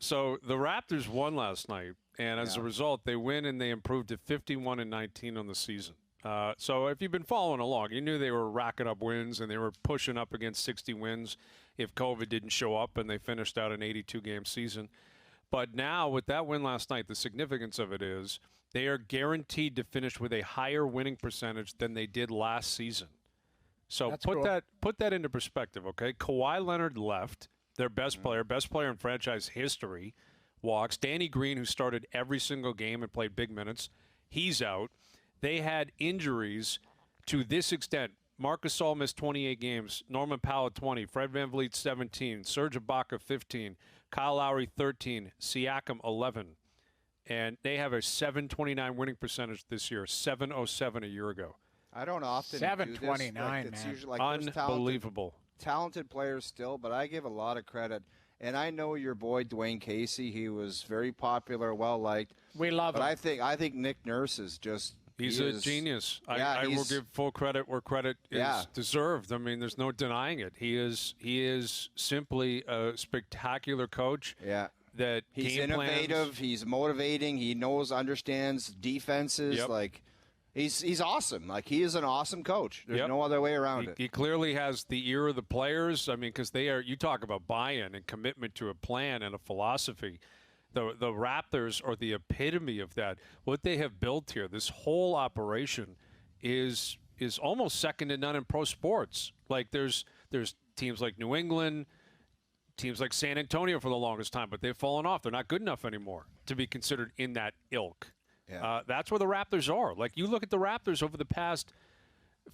So the Raptors won last night, and as a result, they win and they improved to 51-19 on the season. So if you've been following along, you knew they were racking up wins and they were pushing up against 60 wins if COVID didn't show up, and they finished out an 82-game season. But now with that win last night, the significance of it is they are guaranteed to finish with a higher winning percentage than they did last season. So put that into perspective, okay? Kawhi Leonard left, their best player in franchise history, walks. Danny Green, who started every single game and played big minutes, he's out. They had injuries to this extent. Marc Gasol missed 28 games, Norman Powell 20, Fred VanVleet 17, Serge Ibaka 15, Kyle Lowry 13, Siakam 11. And they have a 729 winning percentage this year, 707 a year ago. I don't often 729, do this. It's man. usually like Unbelievable. Talented players still, but I give a lot of credit. And I know your boy Dwayne Casey. He was very popular, well liked. We love him. But I think Nick Nurse is just He's a genius. I will give full credit where credit is deserved. I mean, there's no denying it. He is simply a spectacular coach. Yeah. That he's innovative. He's motivating. He understands defenses. Yep. Like he's awesome. Like he is an awesome coach. There's no other way around it. He clearly has the ear of the players. I mean, because you talk about buy-in and commitment to a plan and a philosophy. The Raptors are the epitome of that. What they have built here, this whole operation, is almost second to none in pro sports. Like there's teams like New England, teams like San Antonio for the longest time, but they've fallen off. They're not good enough anymore to be considered in that ilk. Yeah. That's where the Raptors are. Like you look at the Raptors over the past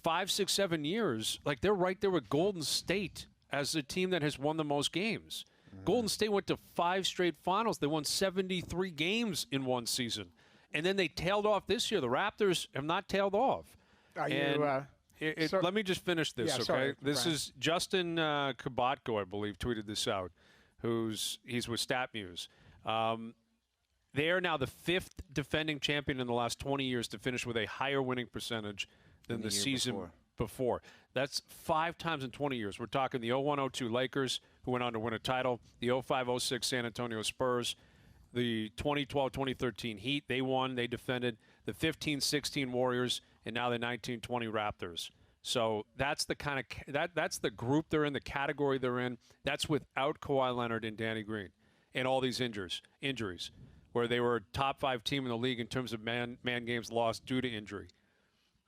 5, 6, 7 years, like they're right there with Golden State as the team that has won the most games. Golden State went to 5 straight finals. They won 73 games in one season. And then they tailed off this year. The Raptors have not tailed off. Let me just finish this, okay? Sorry, this Brian. is Justin Kabatko, I believe, tweeted this out, he's with StatMuse. They are now the 5th defending champion in the last 20 years to finish with a higher winning percentage than the season before. That's 5 times in 20 years. We're talking the 01-02 Lakers, who went on to win a title, the 05-06 San Antonio Spurs, the 2012-2013 Heat, they won, they defended, the 15-16 Warriors, and now the 19-20 Raptors. So that's the kind of that's the group they're in, the category they're in. That's without Kawhi Leonard and Danny Green and all these injuries, where they were a top 5 team in the league in terms of man games lost due to injury.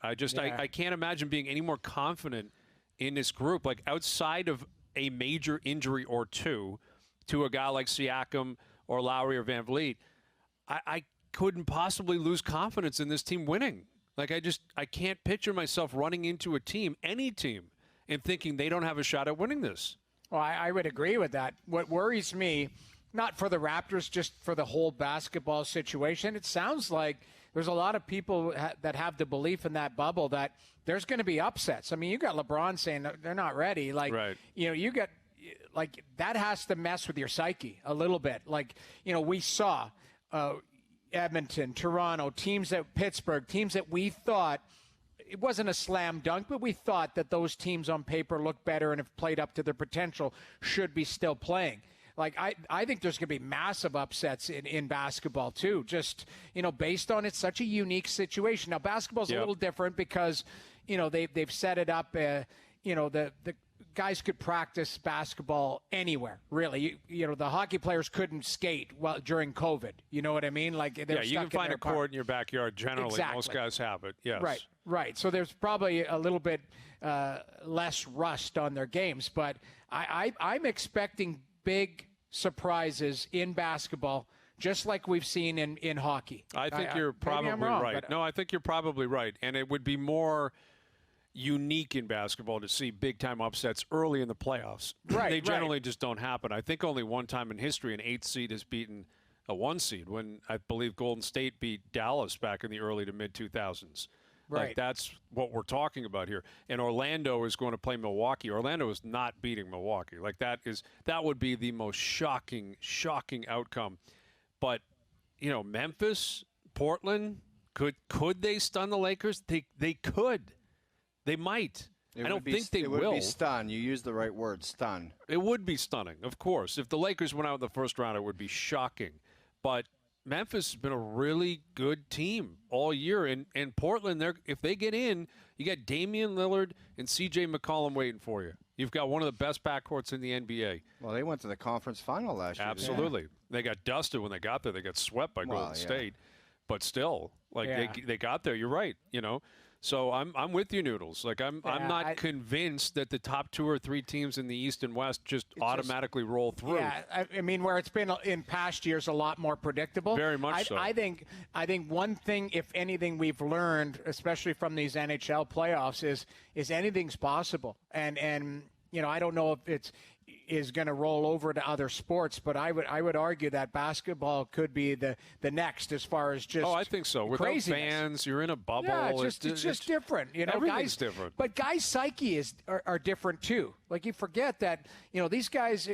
I can't imagine being any more confident in this group, like outside of a major injury or two to a guy like Siakam or Lowry or VanVleet. I couldn't possibly lose confidence in this team winning. Like I can't picture myself running into a team, any team, and thinking they don't have a shot at winning this. Well, I would agree with that. What worries me, not for the Raptors, just for the whole basketball situation, it sounds like there's a lot of people that have the belief in that bubble that there's going to be upsets. I mean, you got LeBron saying they're not ready. Like, right. You got like that has to mess with your psyche a little bit. Like, we saw Edmonton, Toronto, Pittsburgh, teams that we thought it wasn't a slam dunk, but we thought that those teams on paper looked better and have played up to their potential should be still playing. Like, I think there's going to be massive upsets in basketball, too, just, based on it's such a unique situation. Now, basketball's a little different because, they've set it up, the guys could practice basketball anywhere, really. The hockey players couldn't skate during COVID. You know what I mean? Like, they're you can find a court in your backyard generally. Exactly. Most guys have it, yes. Right. So there's probably a little bit less rust on their games. But I'm expecting big surprises in basketball, just like we've seen in hockey. I think you're probably right. No, I think you're probably right. And it would be more unique in basketball to see big-time upsets early in the playoffs. Right, they generally just don't happen. I think only one time in history an 8 seed has beaten a 1 seed, when I believe Golden State beat Dallas back in the early to mid-2000s. Right. Like, that's what we're talking about here. And Orlando is going to play Milwaukee. Orlando is not beating Milwaukee. Like, that would be the most shocking outcome. But, Memphis, Portland, could they stun the Lakers? They could. They might. I don't think they will. It would be stun. You used the right word, stun. It would be stunning, of course. If the Lakers went out in the first round, it would be shocking. But Memphis has been a really good team all year. And Portland, if they get in, you got Damian Lillard and C.J. McCollum waiting for you. You've got one of the best backcourts in the NBA. Well, they went to the conference final last year. Absolutely. They got dusted when they got there. They got swept by Golden State. But still, they got there. You're right, So I'm with you, Noodles. I'm not convinced that the top 2 or 3 teams in the East and West just automatically roll through. Yeah, I mean, where it's been in past years a lot more predictable. Very much so. I think one thing, if anything, we've learned, especially from these NHL playoffs, is anything's possible. And I don't know if it's is going to roll over to other sports, but I would argue that basketball could be the next as far as just I think so. Without craziness. Fans, you're in a bubble. Yeah, it's just different. Everything's different. But guys' psyche are different too. Like you forget that these guys.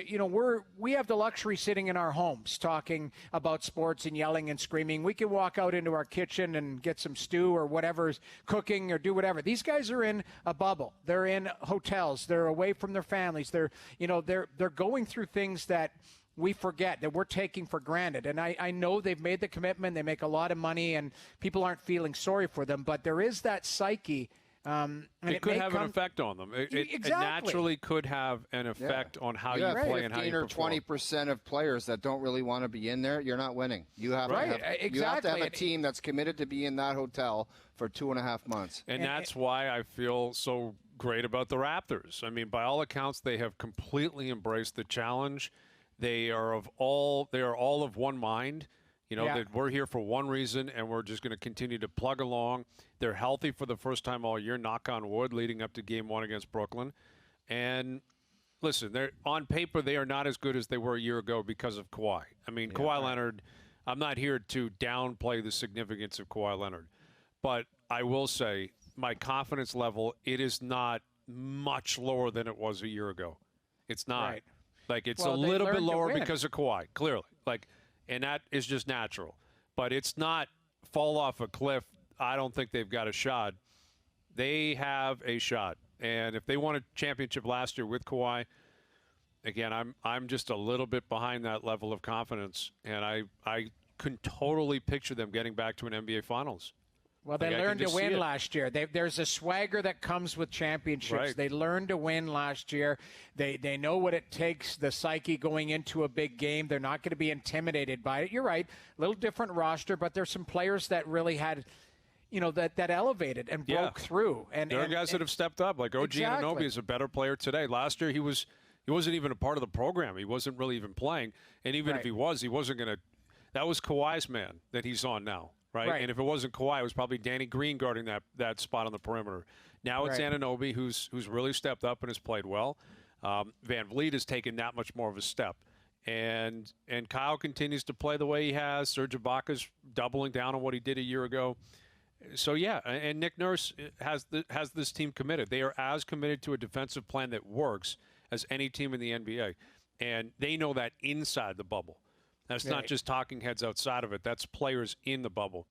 We have the luxury sitting in our homes talking about sports and yelling and screaming. We can walk out into our kitchen and get some stew or whatever's cooking or do whatever. These guys are in a bubble. They're in hotels. They're away from their families. They're going through things that we forget, that we're taking for granted. And I know they've made the commitment. They make a lot of money, and people aren't feeling sorry for them. But there is that psyche. And it could have an effect on them. It naturally could have an effect on how you play and how you perform. 15 or 20% of players that don't really want to be in there, you're not winning. You have to have a team that's committed to be in that hotel for 2.5 months. And that's why I feel so great about the Raptors. I mean, by all accounts, they have completely embraced the challenge. They are all of one mind. That we're here for one reason, and we're just going to continue to plug along. They're healthy for the first time all year, knock on wood, leading up to Game 1 against Brooklyn. And listen, on paper, they are not as good as they were a year ago because of Kawhi. I mean, Kawhi Leonard, I'm not here to downplay the significance of Kawhi Leonard. But I will say, my confidence level, it is not much lower than it was a year ago. It's not. Right. It's a little bit lower because of Kawhi, clearly. And that is just natural. But it's not fall off a cliff. I don't think they've got a shot. They have a shot. And if they won a championship last year with Kawhi, again, I'm just a little bit behind that level of confidence. And I can totally picture them getting back to an NBA Finals. Well, they learned to win last year. There's a swagger that comes with championships. Right. They learned to win last year. They know what it takes, the psyche going into a big game. They're not going to be intimidated by it. You're right, a little different roster, but there's some players that really had, that elevated and broke through. And there are guys that have stepped up, like OG Anunoby is a better player today. Last year he wasn't even a part of the program. He wasn't really even playing. And even if he wasn't going to – that was Kawhi's man that he's on now. Right? And if it wasn't Kawhi, it was probably Danny Green guarding that spot on the perimeter. Now it's Anunoby who's really stepped up and has played well. Van Vliet has taken that much more of a step. And Kyle continues to play the way he has. Serge Ibaka's doubling down on what he did a year ago. So, and Nick Nurse has this team committed. They are as committed to a defensive plan that works as any team in the NBA. And they know that inside the bubble. That's not just talking heads outside of it. That's players in the bubble.